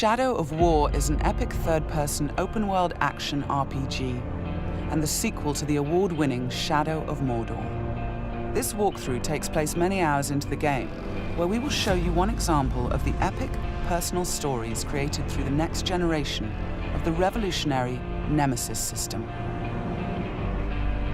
Shadow of War is an epic third-person open-world action RPG and the sequel to the award-winning Shadow of Mordor. This walkthrough takes place many hours into the game, where we will show you one example of the epic, personal stories created through the next generation of the revolutionary Nemesis system.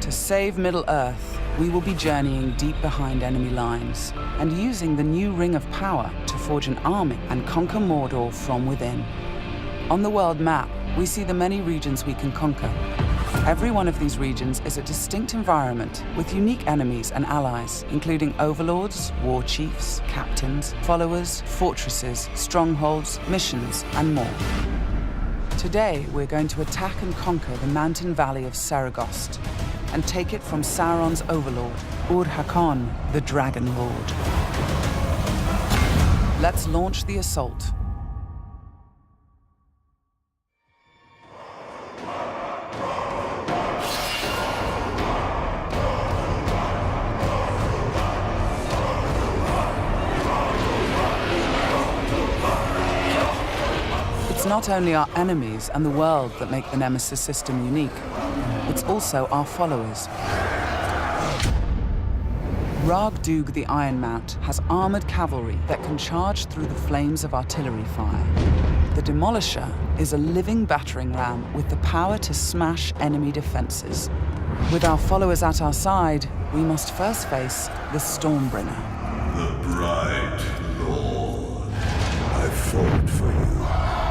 To save Middle-earth, we will be journeying deep behind enemy lines and using the new Ring of Power to forge an army and conquer Mordor from within. On the world map, we see the many regions we can conquer. Every one of these regions is a distinct environment with unique enemies and allies, including overlords, war chiefs, captains, followers, fortresses, strongholds, missions, and more. Today, we're going to attack and conquer the mountain valley of Saragost and take it from Sauron's overlord, Ur-Hakon, the Dragon Lord. Let's launch the assault. It's not only our enemies and the world that make the Nemesis system unique, it's also our followers. Ragdug the Iron Mount has armored cavalry that can charge through the flames of artillery fire. The Demolisher is a living battering ram with the power to smash enemy defenses. With our followers at our side, we must first face the Stormbringer. The bright Lord, I fought for you,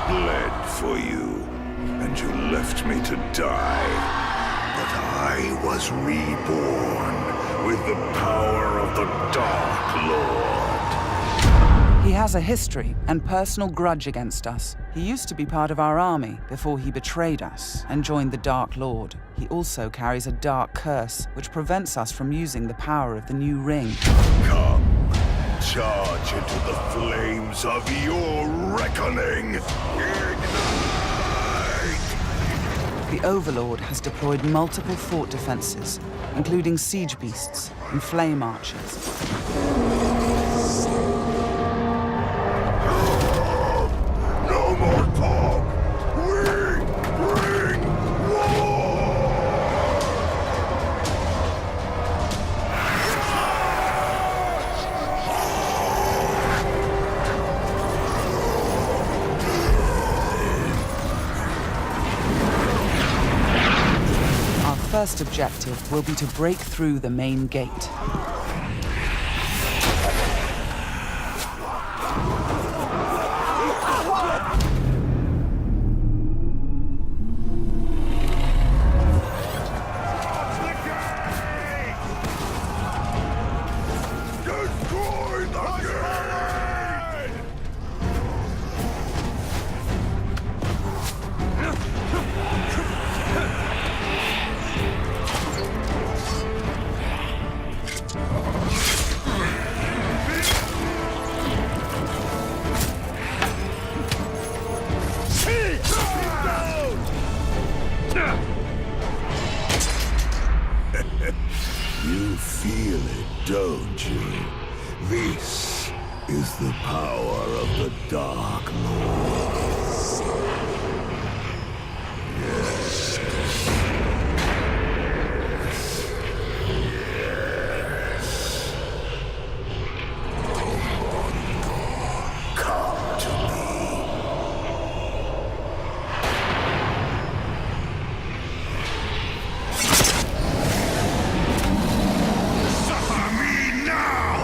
bled for you, and you left me to die. But I was reborn with the power of the Dark Lord. He has a history and personal grudge against us. He used to be part of our army before he betrayed us and joined the Dark Lord. He also carries a dark curse which prevents us from using the power of the new ring. Come, charge into the flames of your reckoning. Ignite! The Overlord has deployed multiple fort defenses, including siege beasts and flame archers. No more talk! We bring war! Our first objective will be to break through the main gate. You feel it, don't you? This is the power of the Dark Lord. Yes. Yes. Come to me. Suffer me now!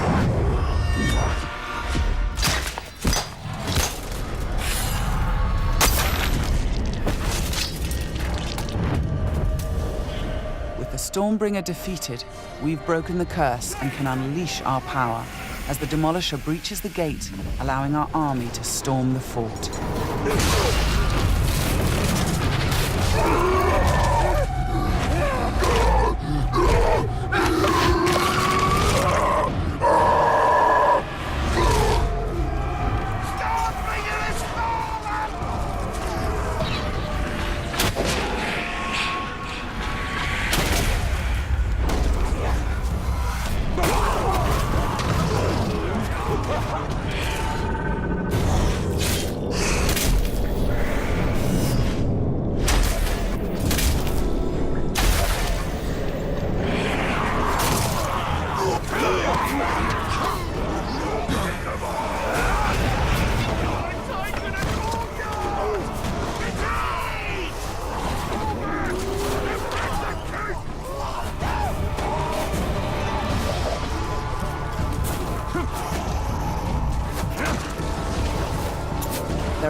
With the Stormbringer defeated, we've broken the curse and can unleash our power as the Demolisher breaches the gate, allowing our army to storm the fort.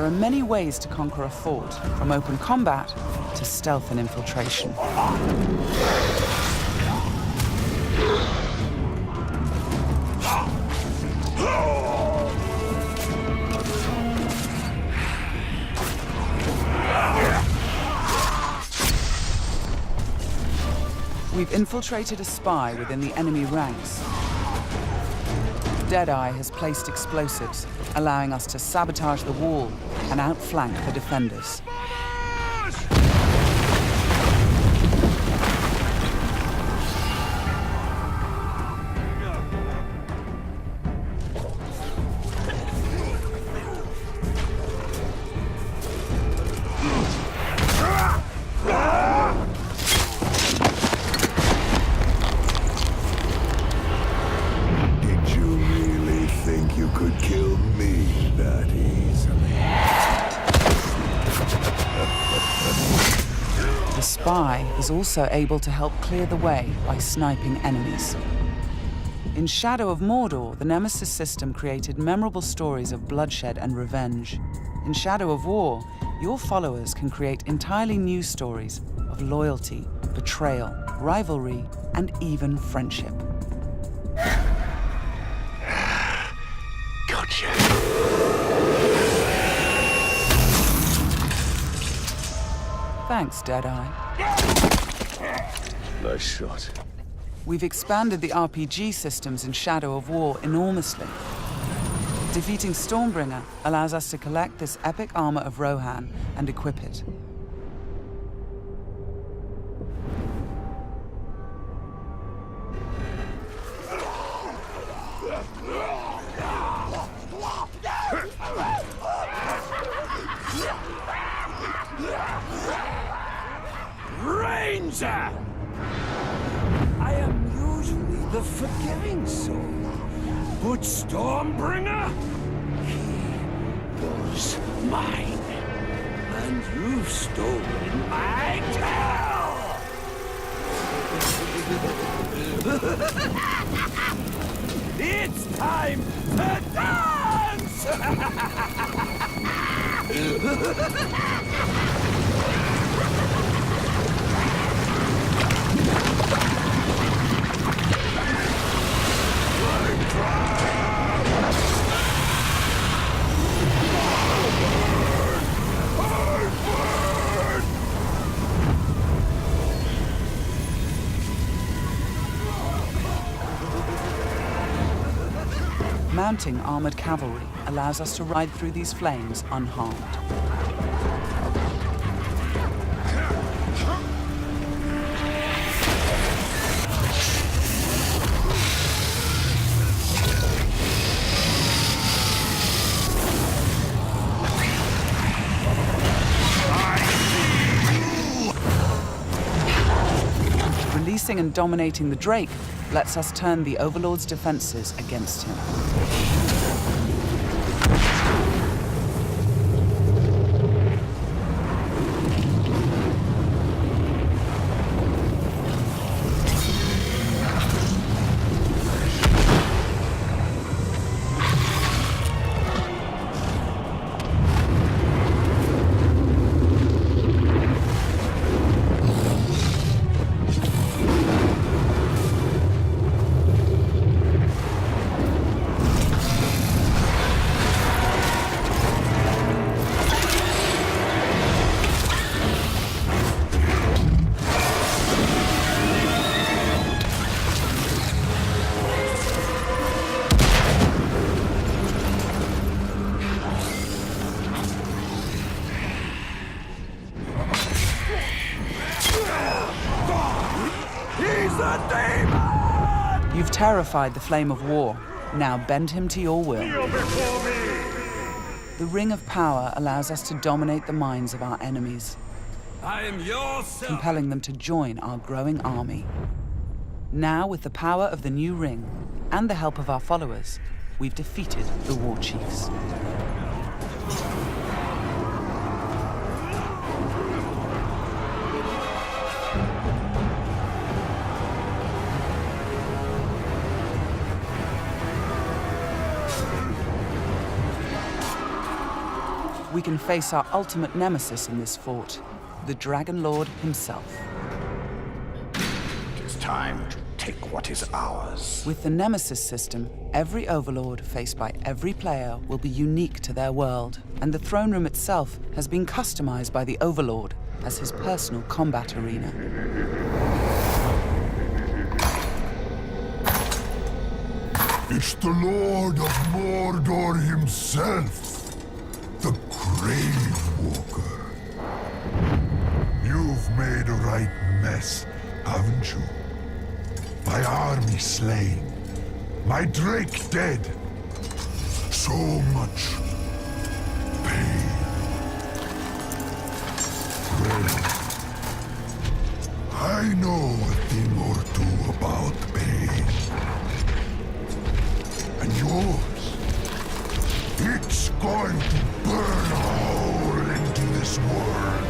There are many ways to conquer a fort, from open combat to stealth and infiltration. We've infiltrated a spy within the enemy ranks. Deadeye has placed explosives, allowing us to sabotage the wall and outflank the defenders. The spy is also able to help clear the way by sniping enemies. In Shadow of Mordor, the Nemesis system created memorable stories of bloodshed and revenge. In Shadow of War, your followers can create entirely new stories of loyalty, betrayal, rivalry, and even friendship. Gotcha. Thanks, Deadeye. Nice shot. We've expanded the RPG systems in Shadow of War enormously. Defeating Stormbringer allows us to collect this epic armor of Rohan and equip it. Ranger! I am usually the forgiving soul, but Stormbringer, he was mine, and you've stolen my tail! It's time to dance! Mounting armored cavalry allows us to ride through these flames unharmed. Releasing and dominating the Drake lets us turn the Overlord's defenses against him. You've terrified the Flame of War. Now bend him to your will. The Ring of Power allows us to dominate the minds of our enemies, I am your son. compelling them to join our growing army. Now, with the power of the new ring and the help of our followers, we've defeated the War Chiefs. We can face our ultimate nemesis in this fort, the Dragon Lord himself. It is time to take what is ours. With the Nemesis system, every overlord faced by every player will be unique to their world, and the throne room itself has been customized by the overlord as his personal combat arena. It's the Lord of Mordor himself, the Grave Walker. You've made a right mess, haven't you? My army slain, my Drake dead. So much pain. Well, I know a thing or two about pain. And yours, it's going to burn a hole into this world.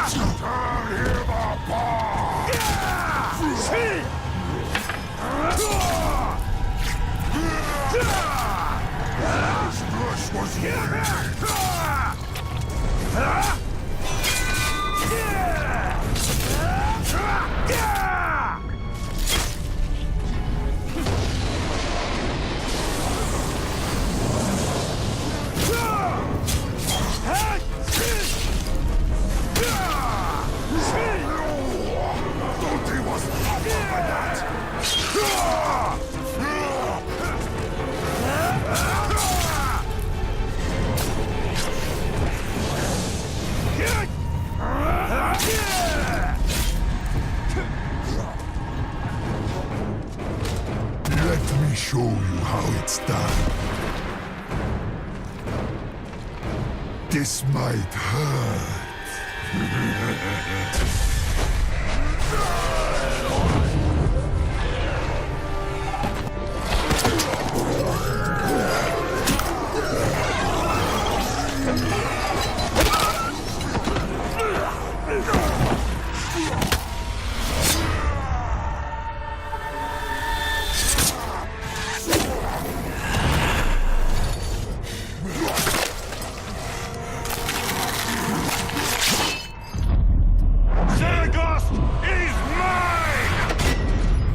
Tear him apart! This was Let me show you how it's done. This might hurt.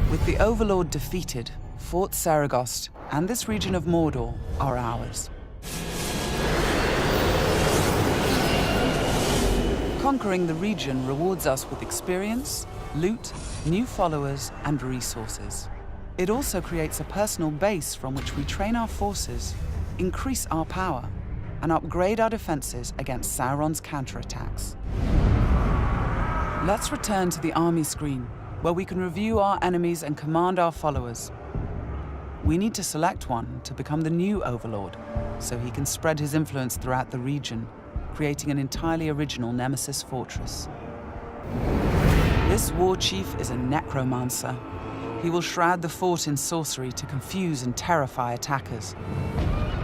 With the Overlord defeated, Fort Saragost and this region of Mordor are ours. Conquering the region rewards us with experience, loot, new followers, and resources. It also creates a personal base from which we train our forces, increase our power, and upgrade our defenses against Sauron's counterattacks. Let's return to the army screen, where we can review our enemies and command our followers. We need to select one to become the new Overlord, so he can spread his influence throughout the region, creating an entirely original Nemesis fortress. This war chief is a necromancer. He will shroud the fort in sorcery to confuse and terrify attackers.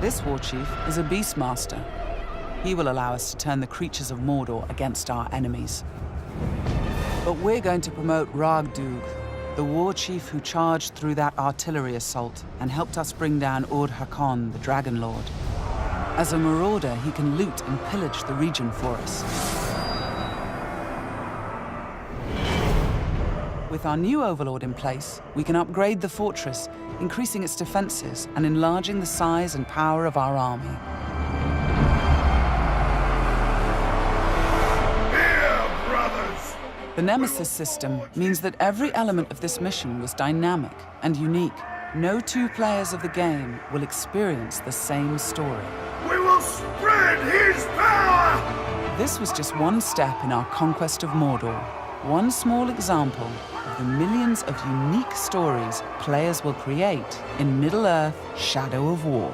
This war chief is a beastmaster. He will allow us to turn the creatures of Mordor against our enemies. But we're going to promote Ragdug, the war chief who charged through that artillery assault and helped us bring down Ord-Hakon, the Dragon Lord. As a marauder, he can loot and pillage the region for us. With our new Overlord in place, we can upgrade the fortress, increasing its defenses and enlarging the size and power of our army. The Nemesis system means that every element of this mission was dynamic and unique. No two players of the game will experience the same story. We will spread his power! This was just one step in our conquest of Mordor. One small example of the millions of unique stories players will create in Middle-earth: Shadow of War.